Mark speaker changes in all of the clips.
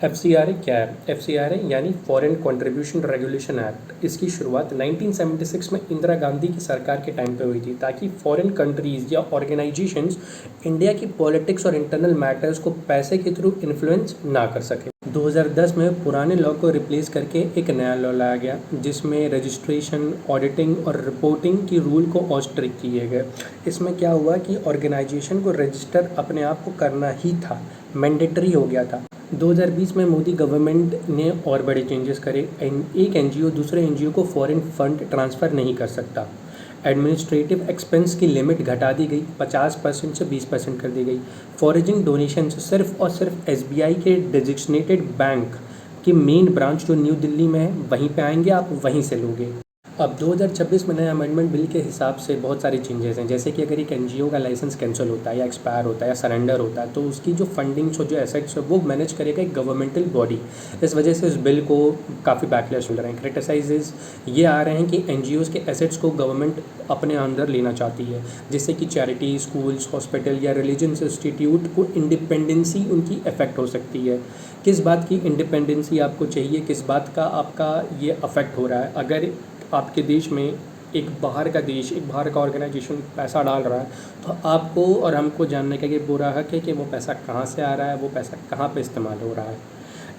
Speaker 1: FCRA क्या है? FCRA यानी फॉरेन कंट्रीब्यूशन रेगुलेशन एक्ट। इसकी शुरुआत 1976 में इंदिरा गांधी की सरकार के टाइम पे हुई थी, ताकि फॉरेन कंट्रीज़ या ऑर्गेनाइजेशंस इंडिया की पॉलिटिक्स और इंटरनल मैटर्स को पैसे के थ्रू इन्फ्लुएंस ना कर सके। 2010 में पुराने लॉ को रिप्लेस करके एक नया लॉ लाया गया, जिसमें रजिस्ट्रेशन, ऑडिटिंग और रिपोर्टिंग की रूल को और स्ट्रिक्ट किए गए। इसमें क्या हुआ कि ऑर्गेनाइजेशन को रजिस्टर अपने आप को करना ही था, मैंडेटरी हो गया था। 2020 में मोदी गवर्नमेंट ने और बड़े चेंजेस करे। एक एनजीओ दूसरे एनजीओ को फॉरेन फंड ट्रांसफ़र नहीं कर सकता। एडमिनिस्ट्रेटिव एक्सपेंस की लिमिट घटा दी गई, 50% से 20% कर दी गई। फॉरेन डोनेशन सिर्फ और सिर्फ एसबीआई के डेजिग्नेटेड बैंक की मेन ब्रांच जो न्यू दिल्ली में है वहीं पे आएंगे, आप वहीं से लोगे। अब 2026 में नए अमेंडमेंट बिल के हिसाब से बहुत सारे चेंजेस हैं, जैसे कि अगर एक एनजीओ का लाइसेंस कैंसिल होता है या एक्सपायर होता है या सरेंडर होता है, तो उसकी जो फंडिंग्स और जो एसेट्स है वो मैनेज करेगा एक गवर्नमेंटल बॉडी। इस वजह से इस बिल को काफ़ी बैकलैश मिल रहे हैं। क्रिटिसाइजेस ये आ रहे हैं कि एनजीओज़ के एसेट्स को गवर्नमेंट अपने अंदर लेना चाहती है, जिससे कि चैरिटी, स्कूल्स, हॉस्पिटल या रिलीजियस इंस्टीट्यूट को इंडिपेंडेंसी उनकी अफेक्ट हो सकती है। किस बात की इंडिपेंडेंसी आपको चाहिए, किस बात का आपका ये अफेक्ट हो रहा है? अगर आपके देश में एक बाहर का देश, एक बाहर का ऑर्गेनाइजेशन पैसा डाल रहा है, तो आपको और हमको जानने का ये पूरा हक है कि वो पैसा कहाँ से आ रहा है, वो पैसा कहाँ पे इस्तेमाल हो रहा है।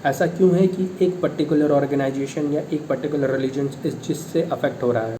Speaker 1: ऐसा क्यों है कि एक पर्टिकुलर ऑर्गेनाइजेशन या एक पर्टिकुलर रिलीजन जिससे अफेक्ट हो रहा है।